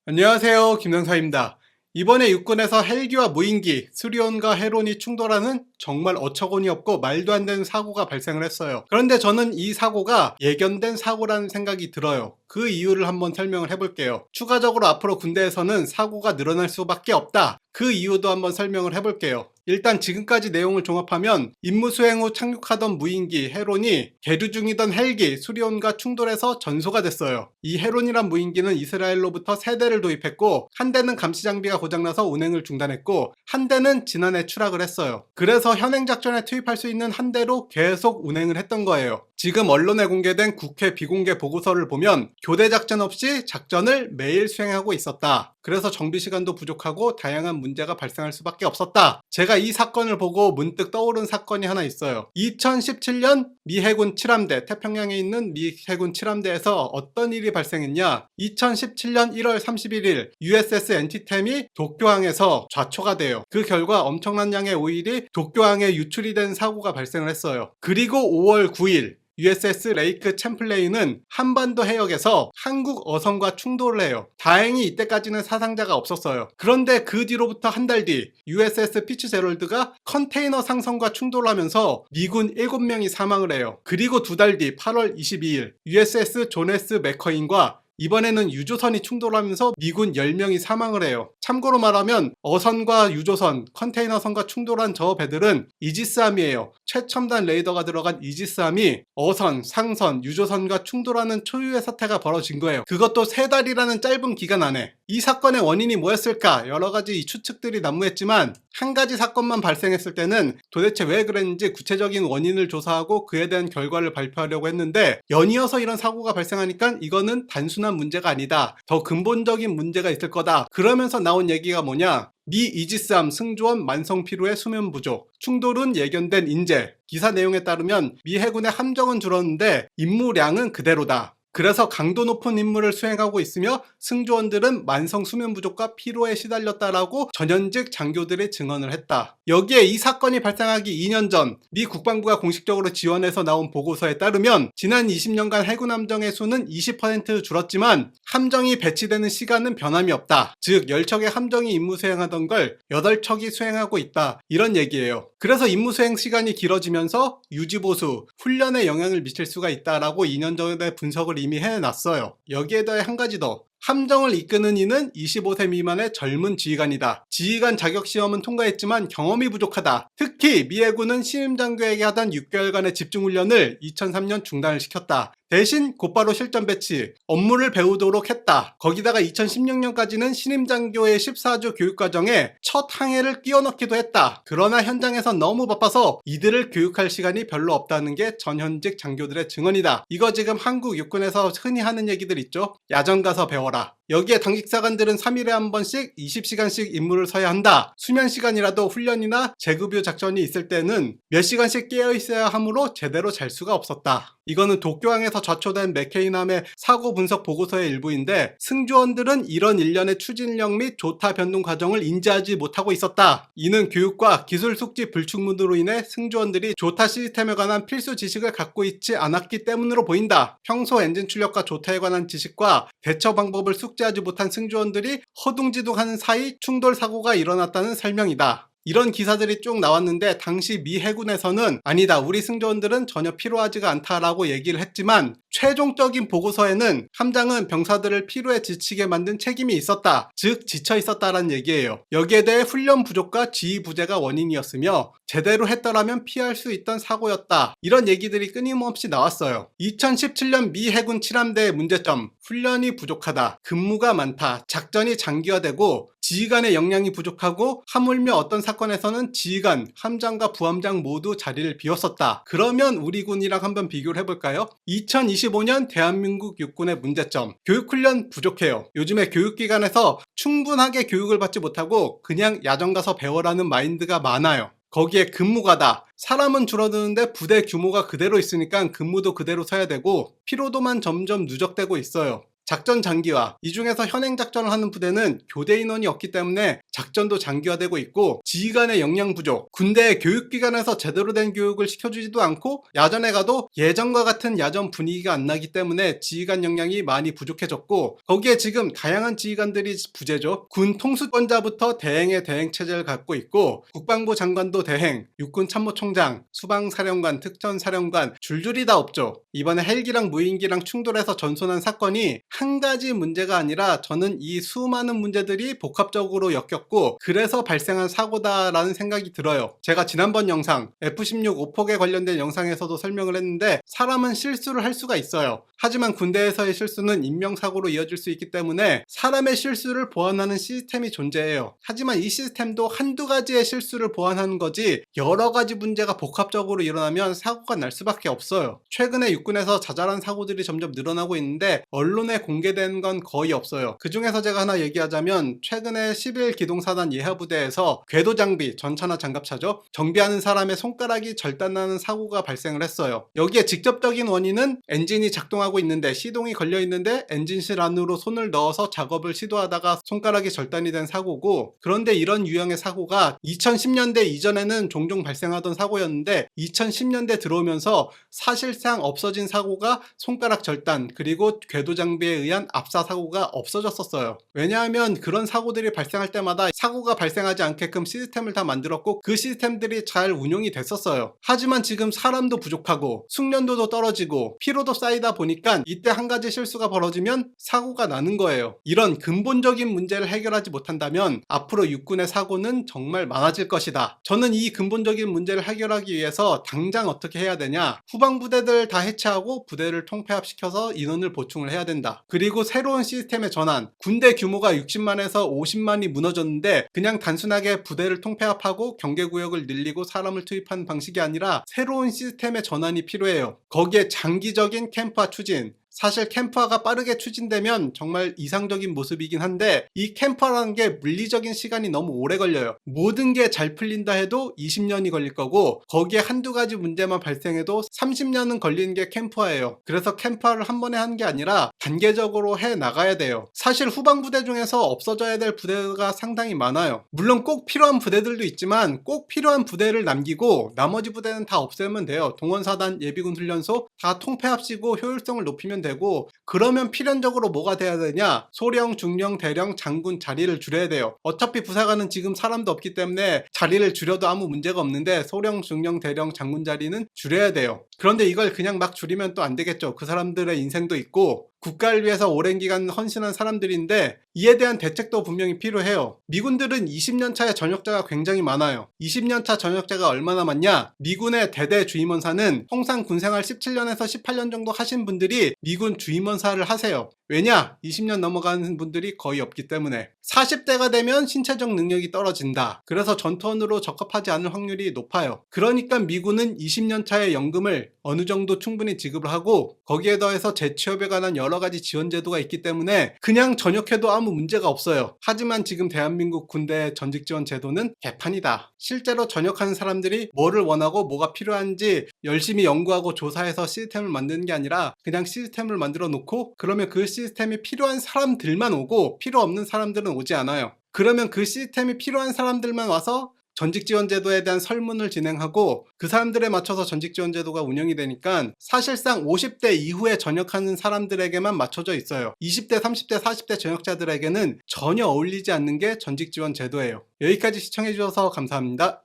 안녕하세요. 김명사입니다. 이번에 육군에서 헬기와 무인기, 수리온과 해론이 충돌하는 정말 어처구니 없고 말도 안 되는 사고가 발생을 했어요. 그런데 저는 이 사고가 예견된 사고라는 생각이 들어요. 그 이유를 한번 설명을 해볼게요. 추가적으로 앞으로 군대에서는 사고가 늘어날 수밖에 없다. 그 이유도 한번 설명을 해볼게요. 일단 지금까지 내용을 종합하면 임무 수행 후 착륙하던 무인기 헤론이 계류 중이던 헬기 수리온과 충돌해서 전소가 됐어요. 이 헤론이란 무인기는 이스라엘로부터 3대를 도입했고, 한 대는 감시 장비가 고장나서 운행을 중단했고, 한 대는 지난해 추락을 했어요. 그래서 현행 작전에 투입할 수 있는 한 대로 계속 운행을 했던 거예요. 지금 언론에 공개된 국회 비공개 보고서를 보면 교대 작전 없이 작전을 매일 수행하고 있었다. 그래서 정비 시간도 부족하고 다양한 문제가 발생할 수밖에 없었다. 제가 이 사건을 보고 문득 떠오른 사건이 하나 있어요. 2017년 미 해군 7함대, 태평양에 있는 미 해군 7함대에서 어떤 일이 발생했냐? 2017년 1월 31일 USS 엔티템이 도쿄항에서 좌초가 돼요. 그 결과 엄청난 양의 오일이 도쿄항에 유출이 된 사고가 발생을 했어요. 그리고 5월 9일 USS 레이크 챔플레인은 한반도 해역에서 한국 어선과 충돌을 해요. 다행히 이때까지는 사상자가 없었어요. 그런데 그 뒤로부터 한 달 뒤 USS 피츠제럴드가 컨테이너 상선과 충돌하면서 미군 7명이 사망을 해요. 그리고 2달 뒤 8월 22일 USS 존 S 맥커인과 이번에는 유조선이 충돌하면서 미군 10명이 사망을 해요. 참고로 말하면 어선과 유조선, 컨테이너선과 충돌한 저 배들은 이지스함이에요. 최첨단 레이더가 들어간 이지스함이 어선, 상선, 유조선과 충돌하는 초유의 사태가 벌어진 거예요. 그것도 3달이라는 짧은 기간 안에. 이 사건의 원인이 뭐였을까? 여러 가지 추측들이 난무했지만 한 가지 사건만 발생했을 때는 도대체 왜 그랬는지 구체적인 원인을 조사하고 그에 대한 결과를 발표하려고 했는데, 연이어서 이런 사고가 발생하니까 이거는 단순한 문제가 아니다. 더 근본적인 문제가 있을 거다. 그러면서 나온 얘기가 뭐냐? 미 이지스함 승조원 만성 피로의 수면 부족, 충돌은 예견된 인재. 기사 내용에 따르면 미 해군의 함정은 줄었는데 임무량은 그대로다. 그래서 강도 높은 임무를 수행하고 있으며 승조원들은 만성 수면 부족과 피로에 시달렸다라고 전현직 장교들이 증언을 했다. 여기에 이 사건이 발생하기 2년 전 미 국방부가 공식적으로 지원해서 나온 보고서에 따르면 지난 20년간 해군 함정의 수는 20% 줄었지만 함정이 배치되는 시간은 변함이 없다. 즉 10척의 함정이 임무 수행하던 걸 8척이 수행하고 있다. 이런 얘기예요. 그래서 임무 수행 시간이 길어지면서 유지보수, 훈련에 영향을 미칠 수가 있다라고 2년 전에 분석을 이미 해놨어요. 여기에 더해 한 가지 더. 함정을 이끄는 이는 25세 미만의 젊은 지휘관이다. 지휘관 자격시험은 통과했지만 경험이 부족하다. 특히 미 해군은 신임 장교에게 하던 6개월간의 집중훈련을 2003년 중단을 시켰다. 대신 곧바로 실전 배치, 업무를 배우도록 했다. 거기다가 2016년까지는 신임 장교의 14주 교육과정에 첫 항해를 끼워 넣기도 했다. 그러나 현장에서 너무 바빠서 이들을 교육할 시간이 별로 없다는 게 전현직 장교들의 증언이다. 이거 지금 한국 육군에서 흔히 하는 얘기들 있죠? 야전 가서 배워라. 여기에 당직사관들은 3일에 한 번씩 20시간씩 임무를 서야 한다. 수면 시간이라도 훈련이나 재급유 작전이 있을 때는 몇 시간씩 깨어 있어야 하므로 제대로 잘 수가 없었다. 이거는 도쿄항에서 좌초된 맥케인함의 사고 분석 보고서의 일부인데, 승조원들은 이런 일련의 추진력 및 조타 변동 과정을 인지하지 못하고 있었다. 이는 교육과 기술 숙지 불충분으로 인해 승조원들이 조타 시스템에 관한 필수 지식을 갖고 있지 않았기 때문으로 보인다. 평소 엔진 출력과 조타에 관한 지식과 대처 방법을 숙지하지 못한 승조원들이 허둥지둥하는 사이 충돌 사고가 일어났다는 설명이다. 이런 기사들이 쭉 나왔는데 당시 미 해군에서는 아니다, 우리 승조원들은 전혀 필요하지가 않다라고 얘기를 했지만 최종적인 보고서에는 함장은 병사들을 피로에 지치게 만든 책임이 있었다. 즉 지쳐 있었다라는 얘기예요. 여기에 대해 훈련 부족과 지휘 부재가 원인이었으며 제대로 했더라면 피할 수 있던 사고였다. 이런 얘기들이 끊임없이 나왔어요. 2017년 미 해군 7함대의 문제점, 훈련이 부족하다, 근무가 많다, 작전이 장기화되고 지휘관의 역량이 부족하고 하물며 어떤 사건에서는 지휘관, 함장과 부함장 모두 자리를 비웠었다. 그러면 우리 군이랑 한번 비교를 해볼까요? 2025년 대한민국 육군의 문제점, 교육훈련 부족해요. 요즘에 교육기관에서 충분하게 교육을 받지 못하고 그냥 야전 가서 배워라는 마인드가 많아요. 거기에 근무가다. 사람은 줄어드는데 부대 규모가 그대로 있으니까 근무도 그대로 서야 되고 피로도만 점점 누적되고 있어요. 작전 장기화. 이 중에서 현행 작전을 하는 부대는 교대 인원이 없기 때문에 작전도 장기화되고 있고, 지휘관의 역량 부족, 군대 교육기관에서 제대로 된 교육을 시켜주지도 않고, 야전에 가도 예전과 같은 야전 분위기가 안 나기 때문에 지휘관 역량이 많이 부족해졌고, 거기에 지금 다양한 지휘관들이 부재죠. 군 통수권자부터 대행의 대행 체제를 갖고 있고, 국방부 장관도 대행, 육군 참모총장, 수방사령관, 특전사령관 줄줄이 다 없죠. 이번에 헬기랑 무인기랑 충돌해서 전손한 사건이 한 가지 문제가 아니라 저는 이 수많은 문제들이 복합적으로 엮였고, 그래서 발생한 사고다라는 생각이 들어요. 제가 지난번 영상 F-16 오폭에 관련된 영상에서도 설명을 했는데, 사람은 실수를 할 수가 있어요. 하지만 군대에서의 실수는 인명사고로 이어질 수 있기 때문에 사람의 실수를 보완하는 시스템이 존재해요. 하지만 이 시스템도 한두 가지의 실수를 보완하는 거지, 여러 가지 문제가 복합적으로 일어나면 사고가 날 수밖에 없어요. 최근에 육군에서 자잘한 사고들이 점점 늘어나고 있는데 언론에 공개된 건 거의 없어요. 그 중에서 제가 하나 얘기하자면, 최근에 11 기동사단 예하부대에서 궤도 장비, 전차나 장갑차죠, 정비하는 사람의 손가락이 절단나는 사고가 발생을 했어요. 여기에 직접적인 원인은 엔진이 작동하고 있는데, 시동이 걸려 있는데 엔진실 안으로 손을 넣어서 작업을 시도하다가 손가락이 절단이 된 사고고, 그런데 이런 유형의 사고가 2010년대 이전에는 종종 발생하던 사고였는데 2010년대 들어오면서 사실상 없어진 사고가 손가락 절단, 그리고 궤도 장비에 의한 압사 사고가 없어졌었어요. 왜냐하면 그런 사고들이 발생할 때마다 사고가 발생하지 않게끔 시스템을 다 만들었고, 그 시스템들이 잘 운용이 됐었어요. 하지만 지금 사람도 부족하고 숙련도도 떨어지고 피로도 쌓이다 보니까 이때 한 가지 실수가 벌어지면 사고가 나는 거예요. 이런 근본적인 문제를 해결하지 못한다면 앞으로 육군의 사고는 정말 많아질 것이다. 저는 이 근본적인 문제를 해결하기 위해서 당장 어떻게 해야 되냐, 후방부대들 다 해체하고 부대를 통폐합시켜서 인원을 보충을 해야 된다. 그리고 새로운 시스템의 전환. 군대 규모가 60만에서 50만이 무너졌는데 그냥 단순하게 부대를 통폐합하고 경계구역을 늘리고 사람을 투입하는 방식이 아니라 새로운 시스템의 전환이 필요해요. 거기에 장기적인 캠프화 추진, 사실 캠프화가 빠르게 추진되면 정말 이상적인 모습이긴 한데, 이 캠프화라는 게 물리적인 시간이 너무 오래 걸려요. 모든 게 잘 풀린다 해도 20년이 걸릴 거고, 거기에 한두 가지 문제만 발생해도 30년은 걸리는 게 캠프화예요. 그래서 캠프화를 한 번에 하는 게 아니라 단계적으로 해 나가야 돼요. 사실 후방부대 중에서 없어져야 될 부대가 상당히 많아요. 물론 꼭 필요한 부대들도 있지만 꼭 필요한 부대를 남기고 나머지 부대는 다 없애면 돼요. 동원사단, 예비군 훈련소 다 통폐합시고 효율성을 높이면 되고, 그러면 필연적으로 뭐가 돼야 되냐, 소령, 중령, 대령, 장군 자리를 줄여야 돼요. 어차피 부사관은 지금 사람도 없기 때문에 자리를 줄여도 아무 문제가 없는데 소령, 중령, 대령, 장군 자리는 줄여야 돼요. 그런데 이걸 그냥 막 줄이면 또 안 되겠죠. 그 사람들의 인생도 있고 국가를 위해서 오랜 기간 헌신한 사람들인데 이에 대한 대책도 분명히 필요해요. 미군들은 20년 차의 전역자가 굉장히 많아요. 20년 차 전역자가 얼마나 많냐? 미군의 대대 주임원사는 통상 군생활 17년에서 18년 정도 하신 분들이 미군 주임원사를 하세요. 왜냐? 20년 넘어가는 분들이 거의 없기 때문에. 40대가 되면 신체적 능력이 떨어진다. 그래서 전투원으로 적합하지 않을 확률이 높아요. 그러니까 미군은 20년 차의 연금을 어느 정도 충분히 지급을 하고, 거기에 더해서 재취업에 관한 여러 가지 지원 제도가 있기 때문에 그냥 전역해도 아무 문제가 없어요. 하지만 지금 대한민국 군대 전직 지원 제도는 개판이다. 실제로 전역하는 사람들이 뭐를 원하고 뭐가 필요한지 열심히 연구하고 조사해서 시스템을 만드는 게 아니라 그냥 시스템을 만들어 놓고, 그러면 그 시스템이 필요한 사람들만 오고 필요 없는 사람들은 오지 않아요. 그러면 그 시스템이 필요한 사람들만 와서 전직지원제도에 대한 설문을 진행하고 그 사람들에 맞춰서 전직지원제도가 운영이 되니까 사실상 50대 이후에 전역하는 사람들에게만 맞춰져 있어요. 20대, 30대, 40대 전역자들에게는 전혀 어울리지 않는 게 전직지원제도예요. 여기까지 시청해주셔서 감사합니다.